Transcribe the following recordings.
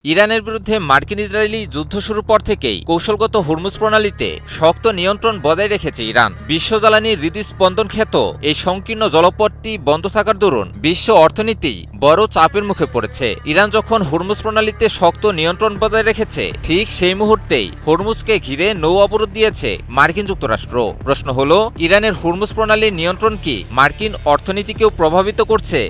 ইরানের বিরুদ্ধে মার্কিন ইসরায়েলি যুদ্ধ শুরুর পর থেকেই কৌশলগত হুরমুজ প্রণালীতে শক্ত নিয়ন্ত্রণ বজায় রেখেছে ইরান। বিশ্ব জ্বালানির হৃদস্পন্দন খ্যাত এই সংকীর্ণ জলপথটি বন্ধ থাকার দরুন বিশ্ব অর্থনীতি বড় চাপের মুখে পড়েছে। ইরান যখন হুরমুজ প্রণালীতে শক্ত নিয়ন্ত্রণ বজায় রেখেছে, ঠিক সেই মুহূর্তেই হরমুজকে ঘিরে নৌ অবরোধ দিয়েছে মার্কিন যুক্তরাষ্ট্র। প্রশ্ন হলো, ইরানের হুরমুজ প্রণালীর নিয়ন্ত্রণ কি মার্কিন অর্থনীতিকেও প্রভাবিত করছে?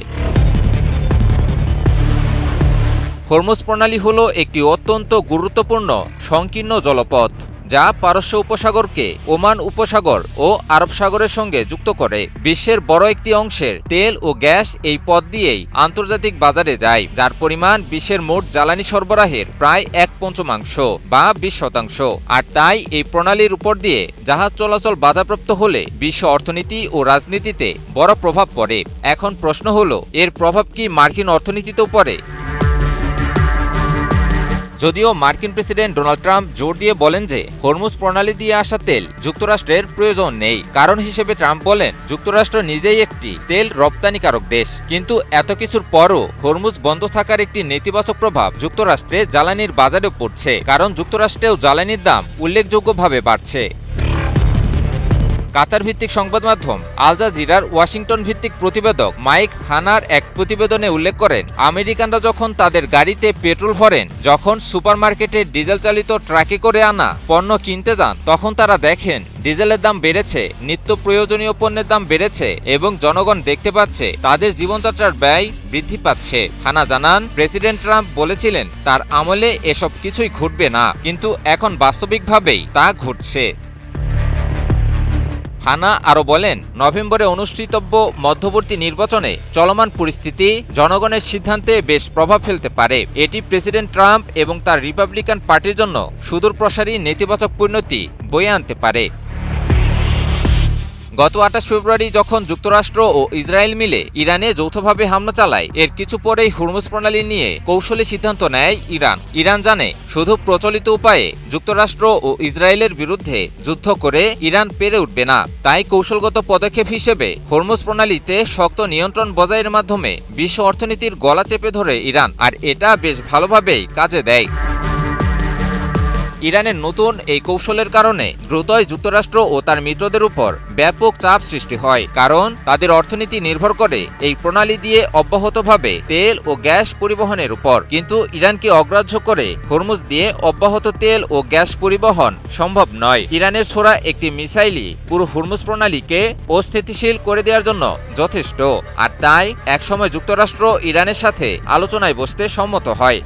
হরমুজ প্রণালী হল একটি অত্যন্ত গুরুত্বপূর্ণ সংকীর্ণ জলপথ, যা পারস্য উপসাগরকে ওমান উপসাগর ও আরব সাগরের সঙ্গে যুক্ত করে। বিশ্বের বড় একটি অংশের তেল ও গ্যাস এই পথ দিয়েই আন্তর্জাতিক বাজারে যায়, যার পরিমাণ বিশ্বের মোট জ্বালানি সরবরাহের প্রায় 1/5 বা 20%। আর তাই এই প্রণালীর উপর দিয়ে জাহাজ চলাচল বাধাপ্রাপ্ত হলে বিশ্ব অর্থনীতি ও রাজনীতিতে বড় প্রভাব পড়ে। এখন প্রশ্ন হলো, এর প্রভাব কি মার্কিন অর্থনীতিতেও পড়ে? যদিও মার্কিন প্রেসিডেন্ট ডোনাল্ড ট্রাম্প জোর দিয়ে বলেন যে হরমুজ প্রণালী দিয়ে আসা তেল যুক্তরাষ্ট্রের প্রয়োজন নেই। কারণ হিসেবে ট্রাম্প বলেন, যুক্তরাষ্ট্র নিজেই একটি তেল রপ্তানিকারক দেশ। কিন্তু এত কিছুর পরও হরমুজ বন্ধ থাকার একটি নেতিবাচক প্রভাব যুক্তরাষ্ট্রে জ্বালানির বাজারেও পড়ছে, কারণ যুক্তরাষ্ট্রেও জ্বালানির দাম উল্লেখযোগ্যভাবে বাড়ছে। কাতার ভিত্তিক সংবাদ মাধ্যম আল জাজিরার ওয়াশিংটন ভিত্তিক প্রতিবেদক মাইক হানার এক প্রতিবেদনে উল্লেখ করেন, আমেরিকানরা যখন তাদের গাড়িতে পেট্রোল ভরেন, যখন সুপারমার্কেটে ডিজেল চালিত ট্রাকে করে আনা পণ্য কিনতে যান, তখন তারা দেখেন ডিজেলের দাম বেড়েছে, নিত্য প্রয়োজনীয় পণ্যের দাম বেড়েছে এবং জনগণ দেখতে পাচ্ছে তাদের জীবনযাত্রার ব্যয় বৃদ্ধি পাচ্ছে। হানা জানান, প্রেসিডেন্ট ট্রাম্প বলেছিলেন তার আমলে এসব কিছুই ঘটবে না, কিন্তু এখন বাস্তবিকভাবেই তা ঘটছে। হানা আরও বলেন, নভেম্বরে অনুষ্ঠিতব্য মধ্যবর্তী নির্বাচনে চলমান পরিস্থিতি জনগণের সিদ্ধান্তে বেশ প্রভাব ফেলতে পারে। এটি প্রেসিডেন্ট ট্রাম্প এবং তার রিপাবলিকান পার্টির জন্য সুদূরপ্রসারী নেতিবাচক পরিণতি বয়ে আনতে পারে। গত 28 ফেব্রুয়ারি যখন যুক্তরাষ্ট্র ও ইসরায়েল মিলে ইরানে যৌথভাবে হামলা চালায়, এর কিছু পরেই হুরমুজ প্রণালী নিয়ে কৌশলী সিদ্ধান্ত নেয় ইরান। ইরান জানে, শুধু প্রচলিত উপায়ে যুক্তরাষ্ট্র ও ইসরায়েলের বিরুদ্ধে যুদ্ধ করে ইরান পেরে উঠবে না। তাই কৌশলগত পদক্ষেপ হিসেবে হরমুজ প্রণালীতে শক্ত নিয়ন্ত্রণ বজায়ের মাধ্যমে বিশ্ব অর্থনীতির গলা চেপে ধরে ইরান, আর এটা বেশ ভালোভাবেই কাজে দেয়। ইরানের নতুন এই কৌশলের কারণে দ্রুতই যুক্তরাষ্ট্র ও তার মিত্রদের উপর ব্যাপক চাপ সৃষ্টি হয়, কারণ তাদের অর্থনীতি নির্ভর করে এই প্রণালী দিয়ে অব্যাহতভাবে তেল ও গ্যাস পরিবহনের উপর। কিন্তু ইরানকে অগ্রাহ্য করে হরমুজ দিয়ে অব্যাহত তেল ও গ্যাস পরিবহন সম্ভব নয়। ইরানের ছোড়া একটি মিসাইলই পুরো হরমুজ প্রণালীকে অস্থিতিশীল করে দেওয়ার জন্য যথেষ্ট। আর তাই একসময় যুক্তরাষ্ট্র ইরানের সাথে আলোচনায় বসতে সম্মত হয়।